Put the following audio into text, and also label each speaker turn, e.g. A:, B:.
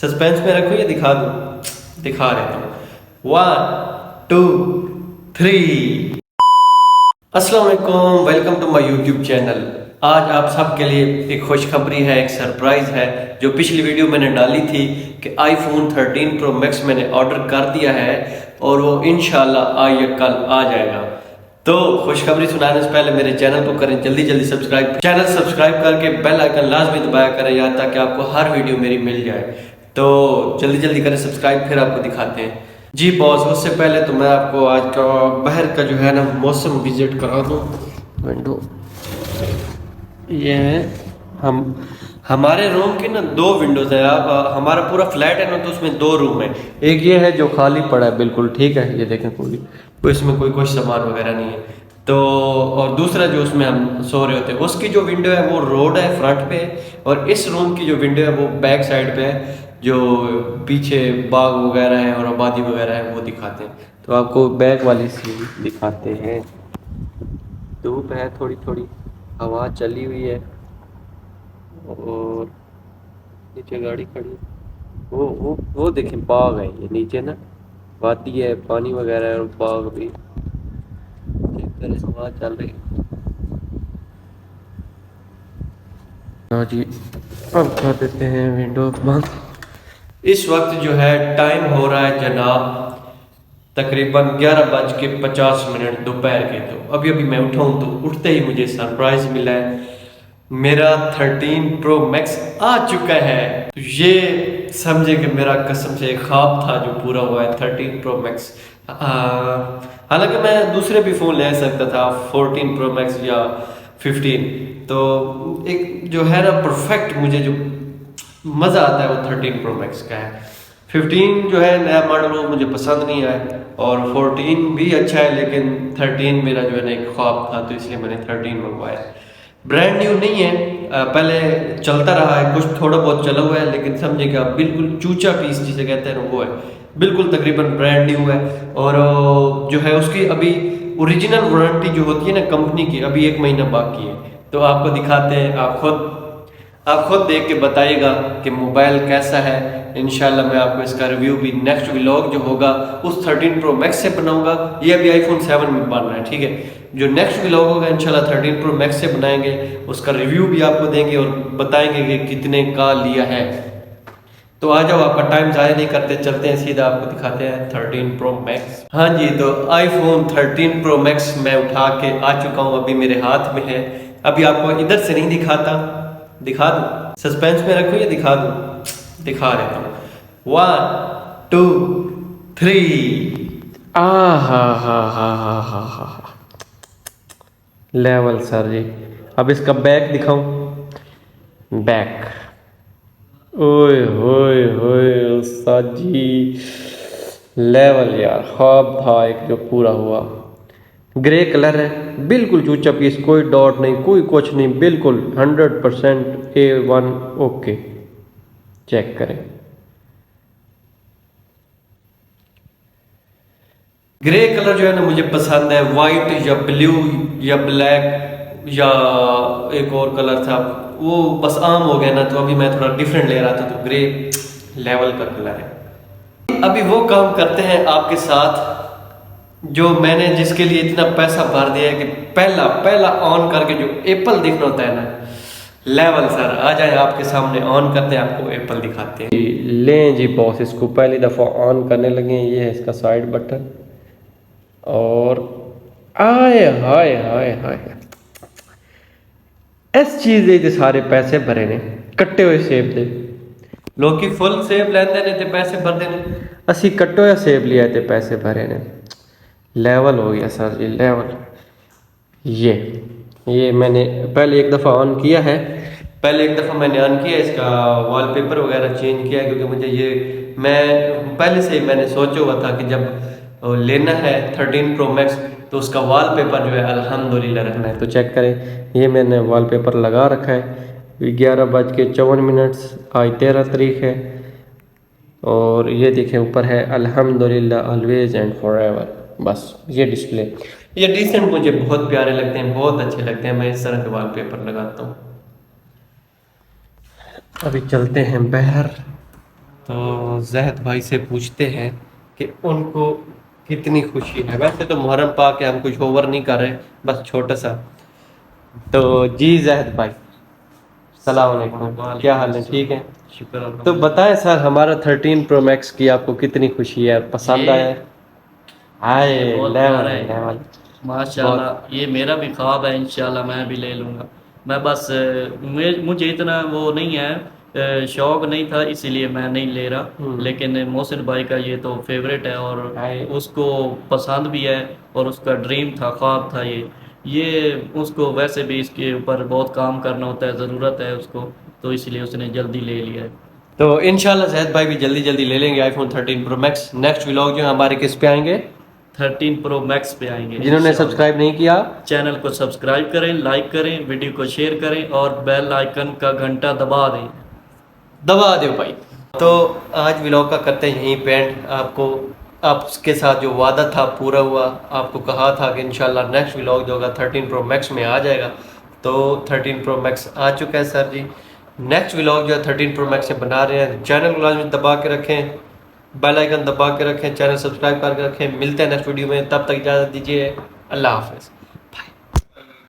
A: Suspense में रखूं या दिखा दूं? दिखा देता हूं। 1 2 3। अस्सलाम वालेकुम, welcome to my YouTube channel. आज आप सबके लिए एक खुशखबरी है, एक सरप्राइज है। जो पिछली वीडियो मैंने डाली थी कि आईफोन 13 प्रो मैक्स मैंने ऑर्डर कर दिया है और वो इंशाल्लाह आज या कल आ जाएगा। तो खुशखबरी सुनाने से पहले मेरे चैनल को करें जल्दी सब्सक्राइब। चैनल सब्सक्राइब करके बेल आइकन लाजमी दबाया करें यार, ताकि आपको हर वीडियो मेरी मिल जाए। तो जल्दी करें सब्सक्राइब, फिर आपको दिखाते हैं। जी बॉस, उससे पहले तो मैं आपको आज का बाहर का जो है ना मौसम विजिट करा दूँ। विंडो ये है, हमारे रूम की ना 2 विंडोज है। हमारा पूरा फ्लैट है ना, तो उसमें 2 रूम है। एक ये है जो खाली पड़ा है बिल्कुल, ठीक है, ये देखें, कोई इसमें कोई सामान वगैरह नहीं है। तो और दूसरा जो उसमें हम सो रहे होते हैं, उसकी जो विंडो है वो रोड है, फ्रंट पे है। और इस रूम की जो विंडो है वो बैक साइड पे है, जो पीछे बाग वगैरह है और आबादी वगैरह है वो दिखाते हैं। तो आपको बैक वाली सीन दिखाते हैं। धूप है, थोड़ी थोड़ी हवा चली हुई है और नीचे गाड़ी खड़ी है। वो देखें, बाग है ये नीचे ना, वादी है, पानी वगैरह है और बाग भी हवा चल रही है। हाँ जी, अब कर देते हैं विंडो बंद। इस वक्त जो है टाइम हो रहा है जनाब तकरीबन 11:50 दोपहर के। तो अभी मैं उठा हूँ, तो उठते ही मुझे सरप्राइज मिला है, मेरा 13 प्रो मैक्स आ चुका है। तो ये समझे कि मेरा कसम से एक ख्वाब था जो पूरा हुआ है, 13 प्रो मैक्स। हालांकि मैं दूसरे भी फ़ोन ले सकता था, 14 प्रो मैक्स या 15। तो एक जो है ना परफेक्ट, मुझे जो मज़ा आता है वो 13 प्रो मैक्स का है। 15 जो है नया मॉडल, वो मुझे पसंद नहीं आया, और 14 भी अच्छा है, लेकिन 13 मेरा जो है ना एक ख्वाब था, तो इसलिए मैंने 13 मंगवाया। ब्रांड न्यू नहीं है, पहले चलता रहा है, कुछ थोड़ा बहुत चला हुआ है, लेकिन समझे कि आप बिल्कुल चूचा पीस जिसे कहते हैं ना, वो है बिल्कुल तकरीबन ब्रांड न्यू है। और जो है उसकी अभी ओरिजिनल वारंटी जो होती है ना कंपनी की, अभी 1 महीना बाकी है। तो आपको दिखाते हैं, आप खुद देख के बताइएगा कि मोबाइल कैसा है। इंशाल्लाह मैं आपको इसका रिव्यू भी नेक्स्ट व्लॉग जो होगा उस 13 प्रो मैक्स से बनाऊंगा। ये अभी आईफोन 7 में बन रहा है, ठीक है। जो नेक्स्ट व्लॉग होगा इंशाल्लाह 13 प्रो मैक्स से बनाएंगे, उसका रिव्यू भी आपको देंगे और बताएंगे कि कितने का लिया है। तो आ जाओ, आपका टाइम ज़ाया नहीं करते, चलते हैं सीधा, आपको दिखाते हैं 13 प्रो मैक्स। हाँ जी, तो आईफोन 13 प्रो मैक्स मैं उठा के आ चुका हूँ, अभी मेरे हाथ में है। अभी आपको इधर से नहीं दिखाता, दिखा दूँ? सस्पेंस में रखूँ या दिखा दूँ? दिखा देता हूँ। 1 2 3। हा लेवल सर जी। अब इसका बैक दिखाऊं? बैक, ओए होए होए उस्ताद जी, लेवल यार, ख्वाब था एक जो पूरा हुआ। ग्रे कलर है, बिल्कुल चूचा पीस, कोई डॉट नहीं, कोई कुछ नहीं, बिल्कुल 100% A1 ओके। चेक करें, ग्रे कलर जो है ना मुझे पसंद है। वाइट या ब्लू या ब्लैक या एक और कलर था, वो बस आम हो गया ना, तो अभी मैं थोड़ा डिफरेंट ले रहा था, तो ग्रे लेवल का कलर है। अभी वो काम करते हैं आपके साथ जो मैंने जिसके लिए इतना पैसा भर दिया है कि पहला ऑन करके जो एप्पल दिखना होता है ना, लेवल सर। आ जाए आपके सामने, ऑन करते हैं, आपको एप्पल दिखाते हैं। लें जी बॉस, इसको पहली दफ़ा ऑन करने लगे। ये है इसका साइड बटन, और आए हाय हाय हाय, इस चीज़ दे सारे पैसे भरे ने, कट्टे हुए सेब दे। लोग की फुल सेब लेंदे ने ते पैसे भरते ने, असी कट्टे हुए सेब लिया ते पैसे भरे ने। लेवल हो गया सर जी, लेवल। ये मैंने पहले एक दफ़ा ऑन किया है, मैंने ऑन किया, इसका वॉलपेपर वगैरह चेंज किया, क्योंकि मुझे ये, मैं पहले से ही मैंने सोचा हुआ था कि जब लेना है 13 प्रो मैक्स तो उसका वॉलपेपर जो है अल्हम्दुलिल्लाह रखना है। तो चेक करें, ये मैंने वॉलपेपर लगा रखा है। 11:54, आज 13 तारीख है, और ये देखें ऊपर है अल्हम्दुलिल्लाह ऑलवेज एंड फॉरएवर। बस ये डिस्प्ले, ये डिसेंट मुझे बहुत प्यारे लगते हैं, बहुत अच्छे लगते हैं, मैं इस तरह के वॉलपेपर लगाता हूँ। अभी चलते हैं बाहर, तो जहद भाई से पूछते हैं कि उनको कितनी खुशी है। वैसे तो मुहर्रम पाक है, हम कुछ ओवर नहीं कर रहे, बस छोटा सा। तो जी जहद भाई, सलाम अलैकुम, क्या हाल है? ठीक है,
B: शुक्र
A: तो
B: अल्हम्दुलिल्लाह।
A: बताएं सर, हमारा 13 प्रो मैक्स की आपको कितनी खुशी है, पसंद आया है?
B: ये
A: हाय
B: ये बहुत
A: लेवल
B: प्यारा
A: है,
B: है
A: लेवल बहुत।
B: माशाल्लाह। ये मेरा भी ख्वाब है, इंशाल्लाह मैं भी ले लूँगा। मैं बस मुझे इतना वो नहीं है, शौक नहीं था इसीलिए मैं नहीं ले रहा। लेकिन मोहसिन भाई का ये तो फेवरेट है और
A: हाय।
B: उसको पसंद भी है और उसका ड्रीम था, ख्वाब था ये उसको वैसे भी इसके ऊपर बहुत काम करना होता है, ज़रूरत है उसको, तो इसलिए उसने जल्दी ले लिया है।
A: तो इंशाल्लाह जहद भाई भी जल्दी जल्दी ले लेंगे iPhone 13 pro max. Next vlog जो है हमारे किस पे आएंगे?
B: 13 प्रो मैक्स पे आएंगे
A: जिन्होंने
B: इंशाल्लाह।
A: सब्सक्राइब नहीं किया,
B: चैनल को सब्सक्राइब करें, लाइक करें, वीडियो को शेयर करें और बेल आइकन का घंटा दबा दें।
A: दबा दो भाई। तो आज व्लॉग का करते हैं यहीं पेंट। आपको आपके साथ जो वादा था पूरा हुआ। आपको कहा था कि इंशाल्लाह नेक्स्ट व्लॉग जो होगा 13 प्रो मैक्स में आ जाएगा। तो 13 प्रो मैक्स आ चुका है सर जी। नेक्स्ट व्लॉग जो है 13 प्रो मैक्स से बना रहे हैं। चैनल को लाजमी दबा के रखें, बेल आइकन दबा के रखें, चैनल सब्सक्राइब करके रखें। मिलते हैं नेक्स्ट वीडियो में, तब तक इजाज़त दीजिए। अल्लाह हाफिज़।